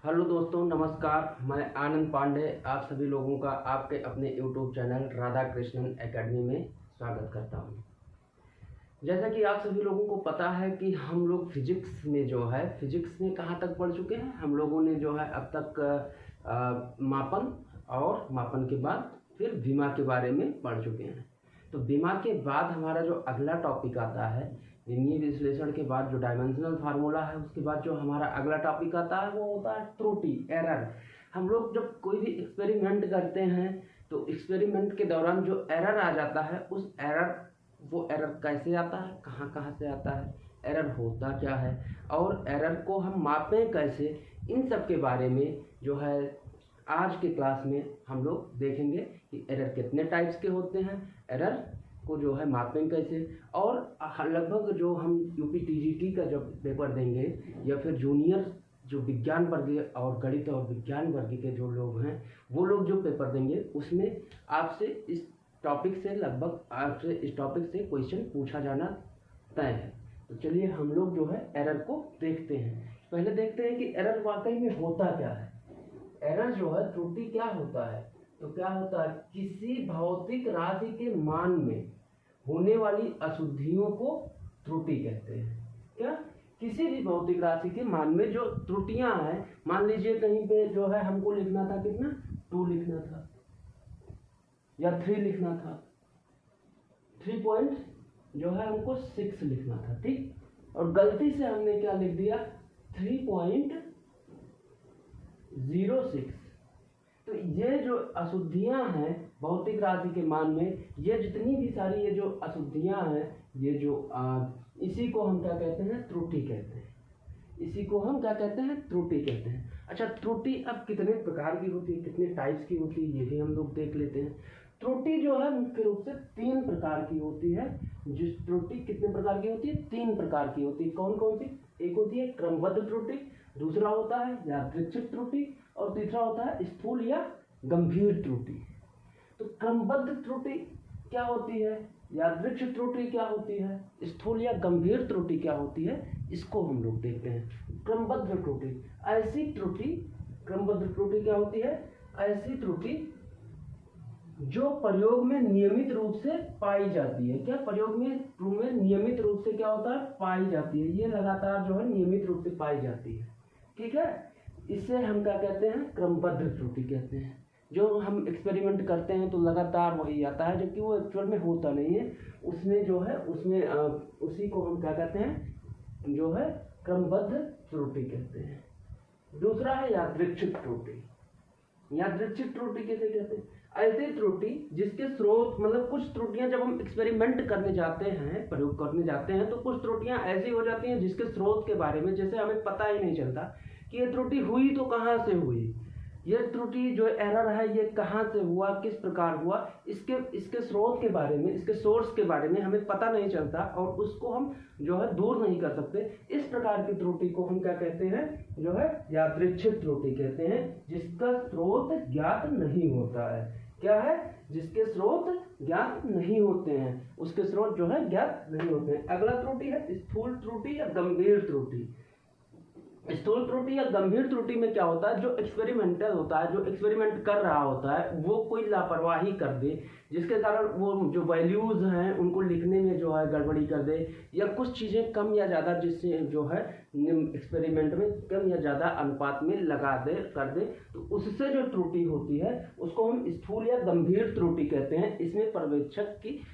Hello दोस्तों, नमस्कार। मैं आनंद पांडे आप सभी लोगों का आपके अपने YouTube channel Radha Krishnan academy में स्वागत करता हूं। जैसा कि आप सभी लोगों को पता है कि हम लोग फिजिक्स में कहाँ तक पढ़ चुके हैं। हम लोगों ने जो है अब तक मापन और मापन के बाद फिर विमा के बारे में पढ़ चुके हैं। तो विमा के बाद हमारा जो अगला टॉपिक आता है, विमीय विश्लेषण के बाद जो डायमेंशनल फार्मूला है, उसके बाद जो हमारा अगला टॉपिक आता है वो होता है त्रुटि, एरर। हम लोग जब कोई भी एक्सपेरिमेंट करते हैं तो एक्सपेरिमेंट के दौरान जो एरर आ जाता है, वो एरर कैसे आता है, कहाँ कहाँ से आता है, एरर होता क्या है और एरर को हम मापें कैसे, इन सब के बारे में जो है आज के क्लास में हम लोग देखेंगे कि एरर कितने टाइप्स के होते हैं, एरर को जो है मापें कैसे। और लगभग जो हम यूपी-टीजीटी का जब पेपर देंगे या फिर जूनियर जो विज्ञान वर्गीय और गणित और विज्ञान वर्ग के जो लोग हैं वो लोग जो पेपर देंगे उसमें आपसे इस टॉपिक से क्वेश्चन पूछा जाना तय है। तो चलिए हम लोग जो है एरर को देखते हैं। पहले देखते हैं कि एरर वाकई में होता क्या है। एरर जो है, त्रुटि क्या होता है, तो क्या होता है, किसी भौतिक राशि के मान में होने वाली अशुद्धियों को त्रुटि कहते हैं। क्या, किसी भी भौतिक राशि के मान में जो त्रुटियां हैं, मान लीजिए कहीं पे जो है हमको लिखना था कितना, 2 लिखना था या 3 लिखना था, 3 पॉइंट जो है हमको 6 लिखना था, ठीक, और गलती से हमने क्या लिख दिया, 3.06। तो ये जो अशुद्धियां हैं भौतिक राशि के मान में, ये जितनी भी सारी ये जो अशुद्धियां हैं, ये जो इसी को हम क्या कहते हैं, त्रुटि कहते हैं। इसी को हम क्या कहते हैं, त्रुटि कहते हैं। अच्छा, त्रुटि अब कितने प्रकार की होती है, कितने टाइप्स की होती है, ये भी हम लोग देख लेते हैं। त्रुटि जो है मुख्य रूप से 3 प्रकार की होती है। जिस त्रुटि कितने प्रकार की होती है, 3 प्रकार की होती है। कौन कौन सी? एक होती है क्रमबद्ध त्रुटि, दूसरा होता है यादृच्छिक त्रुटि और तीसरा होता है स्थूल या गंभीर त्रुटि। तो क्रमबद्ध त्रुटि क्या होती है, यादृच्छिक त्रुटि क्या होती है, स्थूल या गंभीर त्रुटि क्या होती है, इसको हम लोग देखते हैं। क्रमबद्ध त्रुटि, क्रमबद्ध त्रुटि क्या होती है, ऐसी त्रुटि जो प्रयोग में नियमित रूप से पाई जाती है। क्या, प्रयोग में नियमित रूप से क्या होता है, पाई जाती है। ये लगातार जो है नियमित रूप से पाई जाती है, ठीक है। इसे हम क्या कहते हैं, क्रमबद्ध त्रुटि कहते हैं। जो हम एक्सपेरिमेंट करते हैं तो लगातार वही आता है, जबकि वो एक्चुअल में होता नहीं है। उसी को हम क्या कहते हैं, जो है क्रमबद्ध त्रुटि कहते हैं। दूसरा है यादृच्छिक त्रुटि। यादृच्छिक त्रुटि किसे कहते हैं, ऐसी त्रुटि जिसके स्रोत, मतलब कुछ त्रुटियां जब हम एक्सपेरिमेंट करने जाते हैं, प्रयोग करने जाते हैं, तो कुछ त्रुटियां ऐसी हो जाती हैं जिसके स्रोत के बारे में जैसे हमें पता ही नहीं चलता कि ये त्रुटि हुई तो कहाँ से हुई, ये त्रुटि जो एरर है ये कहाँ से हुआ, किस प्रकार हुआ, इसके स्रोत के बारे में, इसके सोर्स के बारे में हमें पता नहीं चलता और उसको हम जो है दूर नहीं कर सकते। इस प्रकार की त्रुटि को हम क्या कहते हैं, जो है यादृच्छिक त्रुटि कहते हैं, जिसका स्रोत ज्ञात नहीं होता है। क्या है, जिसके स्रोत ज्ञात नहीं होते हैं, उसके स्रोत जो है ज्ञात नहीं होते हैं। अगला त्रुटि है स्थूल त्रुटि या गंभीर त्रुटि। स्थूल त्रुटि या गंभीर त्रुटि में क्या होता है, जो एक्सपेरिमेंटल होता है, जो एक्सपेरिमेंट कर रहा होता है, वो कोई लापरवाही कर दे जिसके कारण वो जो वैल्यूज हैं उनको लिखने में जो है गड़बड़ी कर दे, या कुछ चीज़ें कम या ज़्यादा जिससे जो है एक्सपेरिमेंट में कम या ज़्यादा अनुपात में कर दे, तो उससे जो त्रुटि होती है उसको हम स्थूल या गंभीर त्रुटि कहते हैं। इसमें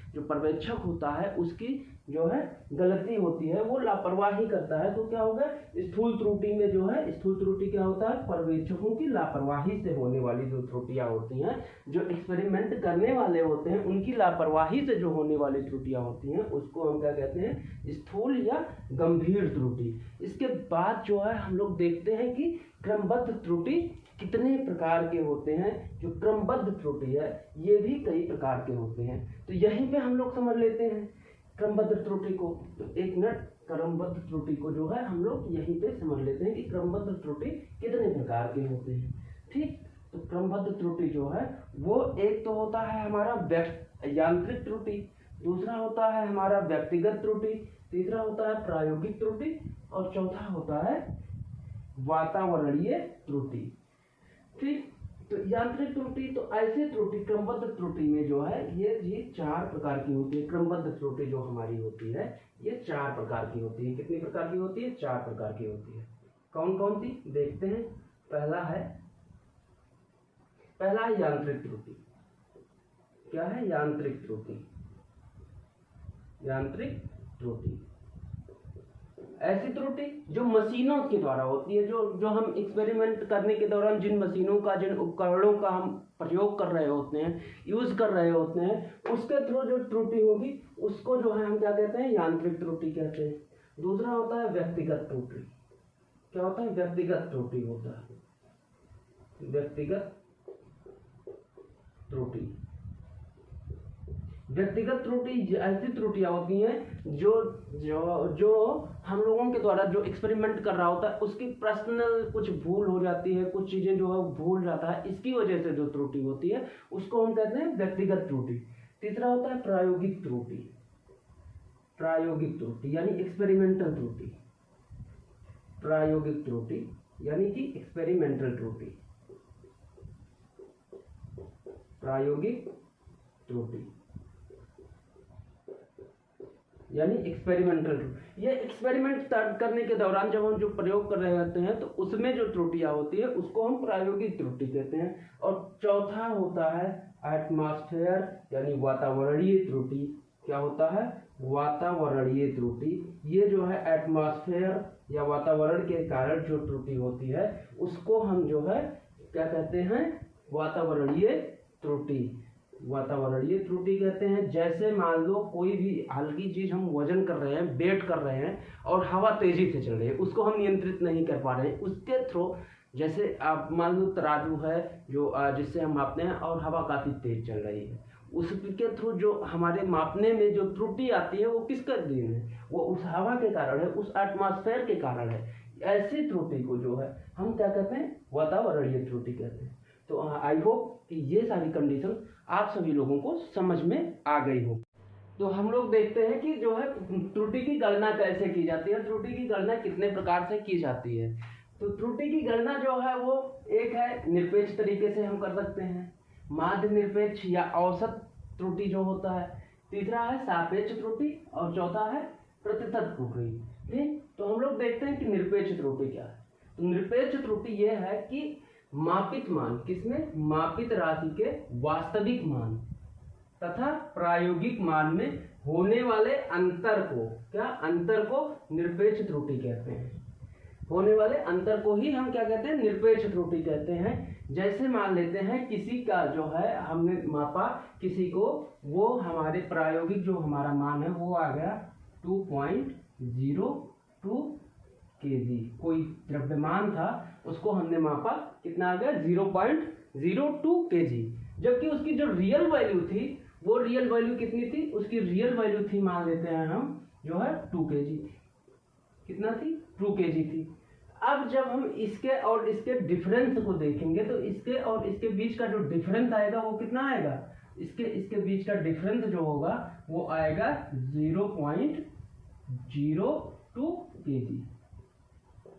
जो पर्यवेक्षक होता है उसकी जो है गलती होती है, वो लापरवाही करता है, तो क्या होगा, स्थूल त्रुटि में जो है, स्थूल त्रुटि क्या होता है, पर्यवेक्षकों की लापरवाही से होने वाली जो त्रुटियां होती हैं, जो एक्सपेरिमेंट करने वाले होते हैं उनकी लापरवाही से जो होने वाली त्रुटियां होती हैं, उसको हम क्या कहते हैं, स्थूल या गंभीर त्रुटि। इसके बाद जो है हम लोग देखते हैं कि क्रमबद्ध त्रुटि कितने प्रकार के होते हैं। जो क्रमबद्ध त्रुटि है ये भी कई प्रकार के होते हैं, तो यहीं पे हम लोग समझ लेते हैं क्रमबद्ध त्रुटि को। तो एक मिनट, क्रमबद्ध त्रुटि को जो है हम लोग यहीं पे समझ लेते हैं कि क्रमबद्ध त्रुटि कितने प्रकार के होते हैं, ठीक। तो क्रमबद्ध त्रुटि जो है वो एक तो होता है हमारा यांत्रिक त्रुटि, दूसरा होता है हमारा व्यक्तिगत त्रुटि, तीसरा होता है प्रायोगिक त्रुटि और चौथा होता है वातावरणीय त्रुटि। ठीक, तो यांत्रिक त्रुटि, तो ऐसी त्रुटि क्रमबद्ध त्रुटि में जो है ये 4 प्रकार की होती है। क्रमबद्ध त्रुटि जो हमारी होती है ये 4 प्रकार की होती है। कितनी प्रकार की होती है? 4 प्रकार की होती है। कौन कौन सी देखते हैं। पहला है यांत्रिक त्रुटि। क्या है? यांत्रिक त्रुटि। यांत्रिक त्रुटि ऐसी त्रुटि जो मशीनों के द्वारा होती है, जो हम एक्सपेरिमेंट करने के दौरान जिन मशीनों का, जिन उपकरणों का हम प्रयोग कर रहे होते हैं, यूज कर रहे होते हैं, उसके थ्रू जो त्रुटि होगी उसको जो है हम क्या कहते हैं? यांत्रिक त्रुटि कहते हैं। दूसरा होता है व्यक्तिगत त्रुटि। क्या होता है? व्यक्तिगत त्रुटि होता है। व्यक्तिगत त्रुटि, व्यक्तिगत त्रुटि ऐसी त्रुटियां होती हैं जो हम लोगों के द्वारा जो एक्सपेरिमेंट कर रहा होता है उसकी पर्सनल कुछ भूल हो जाती है, कुछ चीजें जो है भूल जाता है, इसकी वजह से जो त्रुटि होती है उसको हम कहते हैं व्यक्तिगत त्रुटि। तीसरा होता है प्रायोगिक त्रुटि। प्रायोगिक त्रुटि यानी एक्सपेरिमेंटल त्रुटि। प्रायोगिक त्रुटि यानी कि एक्सपेरिमेंटल त्रुटि। प्रायोगिक त्रुटि यानी एक्सपेरिमेंटल। ये एक्सपेरिमेंट करने के दौरान जब हम जो प्रयोग कर रहे होते हैं तो उसमें जो त्रुटियां होती है उसको हम प्रायोगिक त्रुटि कहते हैं। और चौथा होता है एटमॉस्फेयर यानी वातावरणीय त्रुटि। क्या होता है? वातावरणीय त्रुटि। ये जो है एटमॉस्फेयर या वातावरण के कारण जो त्रुटि होती है उसको हम जो है क्या कहते हैं? वातावरणीय त्रुटि। वातावरणीय त्रुटि कहते हैं। जैसे मान लो कोई भी हल्की चीज हम वजन कर रहे हैं, वेट कर रहे हैं और हवा तेजी से चल रही है, उसको हम नियंत्रित नहीं कर पा रहे हैं, उसके थ्रू जैसे आप मान लो तराजू है जो जिससे हम मापते हैं और हवा काफी तेज चल रही है, उसके थ्रू जो हमारे मापने में जो त्रुटि आती है वो किसका देन है? वो उस हवा के कारण है, उस एटमॉस्फेयर के कारण है। ऐसी त्रुटि को जो है हम क्या कहते हैं? वातावरणीय त्रुटि कहते हैं। तो आई होप कि ये सारी कंडीशन आप सभी लोगों को समझ में आ गई हो। तो हम लोग देखते हैं कि जो है त्रुटि की गणना कैसे की जाती है, त्रुटि की गणना कितने प्रकार से की जाती है। तो त्रुटि की गणना जो है वो एक है निरपेक्ष तरीके से हम कर सकते हैं, माध्य निरपेक्ष या औसत त्रुटि जो होता है, तीसरा है सापेक्ष त्रुटि और चौथा है प्रतिशत त्रुटि। ठीक, तो हम लोग देखते हैं कि निरपेक्ष त्रुटि क्या है। तो निरपेक्ष त्रुटि यह है कि मापित मान, किसमें? मापित राशि के वास्तविक मान तथा प्रायोगिक मान में होने वाले अंतर को, क्या अंतर को निरपेक्ष त्रुटि कहते हैं। होने वाले अंतर को ही हम क्या कहते हैं? निरपेक्ष त्रुटि कहते हैं। जैसे मान लेते हैं किसी का जो है हमने मापा किसी को, वो हमारे प्रायोगिक जो हमारा मान है वो आ गया 2.02 kg। कोई द्रव्यमान था उसको हमने मापा, कितना आ गया? 0.02 kg। जबकि उसकी जो रियल वैल्यू थी वो रियल वैल्यू कितनी थी? उसकी रियल वैल्यू थी मान लेते हैं हम जो है 2 kg। कितना थी? 2 kg थी। अब जब हम इसके और इसके डिफरेंस को देखेंगे तो इसके और इसके बीच का जो डिफरेंस आएगा वो कितना आएगा? इसके बीच का डिफरेंस जो होगा वो आएगा 0.02 kg।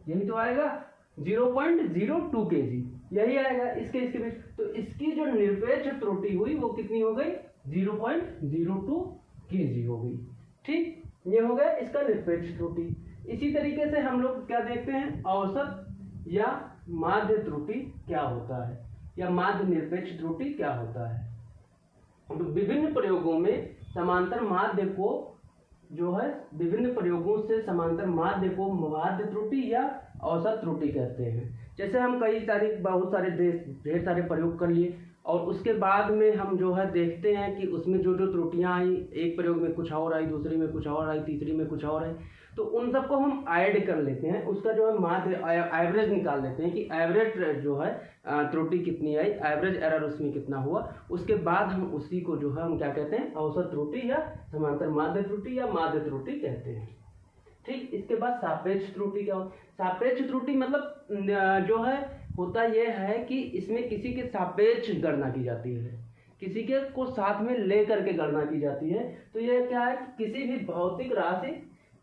यही तो आएगा 0.02 kg, यही आएगा इसके बीच। तो इसकी जो निरपेक्ष त्रुटि हुई वो कितनी हो गई? 0.02 kg हो गई। ठीक, ये हो गया इसका निरपेक्ष त्रुटि। इसी तरीके से हम लोग क्या देखते हैं? औसत या माध्य त्रुटि क्या होता है, या माध्य निरपेक्ष त्रुटि क्या होता है। तो विभिन्न प्रयोगों में समांतर माध्य को जो है, विभिन्न प्रयोगों से समांतर माध्य को माध्य त्रुटि या औसत त्रुटि कहते हैं। जैसे हम बहुत सारे ढेर सारे प्रयोग कर लिए और उसके बाद में हम जो है देखते हैं कि उसमें जो त्रुटियां आई, एक प्रयोग में कुछ और आई, दूसरे में कुछ और आई, तीसरी में कुछ और आई, तो उन सबको हम ऐड कर लेते हैं, उसका जो है माध्य एवरेज निकाल लेते हैं कि एवरेज जो है त्रुटि कितनी आई, एवरेज एरर उसमें कितना हुआ। उसके बाद हम उसी को जो है हम क्या कहते हैं? औसत त्रुटि या समांतर माध्य त्रुटि या माध्य त्रुटि कहते हैं। ठीक, इसके बाद सापेक्ष त्रुटि क्या होता है? सापेक्ष त्रुटि मतलब जो है होता यह है कि इसमें किसी के सापेक्ष गणना की जाती है, किसी के को साथ में ले करके गणना की जाती है। तो यह क्या है कि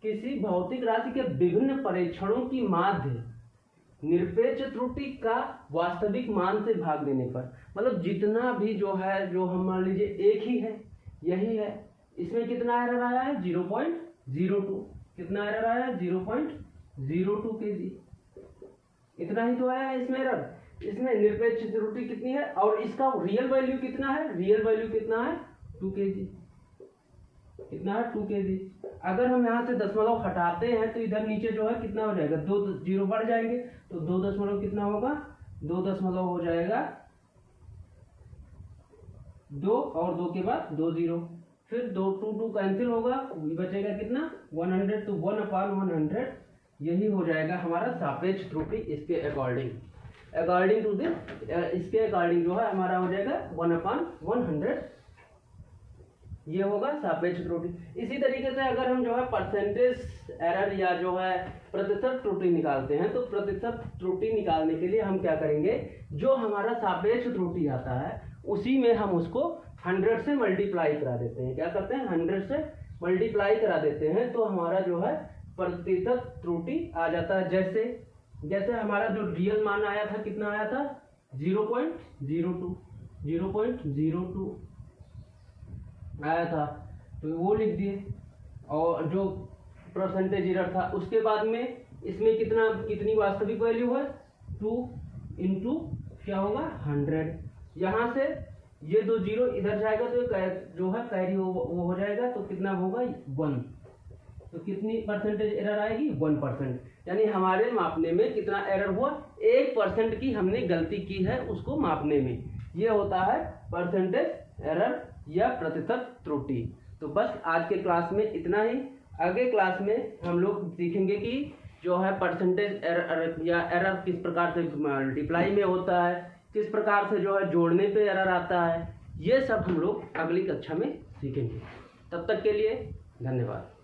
किसी भौतिक राशि के विभिन्न परीक्षणों की माध्य निरपेक्ष त्रुटि का वास्तविक मान से भाग देने पर, मतलब जितना भी जो है, जो हम मान लीजिए एक ही है, यही है, इसमें कितना एरर आया है 0.02, कितना एरर आया है 0.02 kg, इतना ही तो आया है इसमें एरर। इसमें निरपेक्ष त्रुटि कितनी है और इसका रियल वैल्यू कितना है, रियल वैल्यू कितना है 2 kg, कितना है 2 kg। अगर हम यहाँ से दशमलव हटाते हैं तो इधर नीचे जो है कितना हो जाएगा, 2 जीरो बढ़ जाएंगे, तो 2 दशमलव कितना होगा, 2 दशमलव हो जाएगा 2 और 2 के बाद 2 जीरो, फिर 2 2 कैंसिल होगा, बचेगा कितना 100, तो 1/100 यही हो जाएगा हमारा सापेक्ष त्रुटि। इसके अकॉर्डिंग टू दिस, इसके अकॉर्डिंग जो है हमारा हो जाएगा 1/100, ये होगा सापेक्ष त्रुटि। इसी तरीके से अगर हम जो है परसेंटेज एरर या जो है प्रतिशत त्रुटि निकालते हैं, तो प्रतिशत त्रुटि निकालने के लिए हम क्या करेंगे, जो हमारा सापेक्ष त्रुटि आता है उसी में हम उसको 100 से मल्टीप्लाई करा देते हैं। क्या करते हैं, 100 से मल्टीप्लाई करा देते हैं, तो हमारा जो है प्रतिशत त्रुटि आ जाता है। जैसे हमारा जो रियल मान आया था, कितना आया था 0.02 आया था, तो वो लिख दिए, और जो परसेंटेज एरर था उसके बाद में इसमें कितनी वास्तविक वैल्यू है 2 इंटू क्या होगा 100, यहाँ से ये 2 जीरो इधर जाएगा तो जो है कैरी वो हो जाएगा, तो कितना होगा 1, तो कितनी परसेंटेज एरर आएगी 1%, यानी हमारे मापने में कितना एरर हुआ, 1% की हमने गलती की है उसको मापने में, ये होता है परसेंटेज एरर या प्रतिशत त्रुटि। तो बस आज के क्लास में इतना ही। आगे क्लास में हम लोग सीखेंगे कि जो है परसेंटेज एरर या एरर किस प्रकार से मल्टीप्लाई में होता है, किस प्रकार से जो है जोड़ने पे एरर आता है, ये सब हम लोग अगली कक्षा में सीखेंगे। तब तक के लिए धन्यवाद।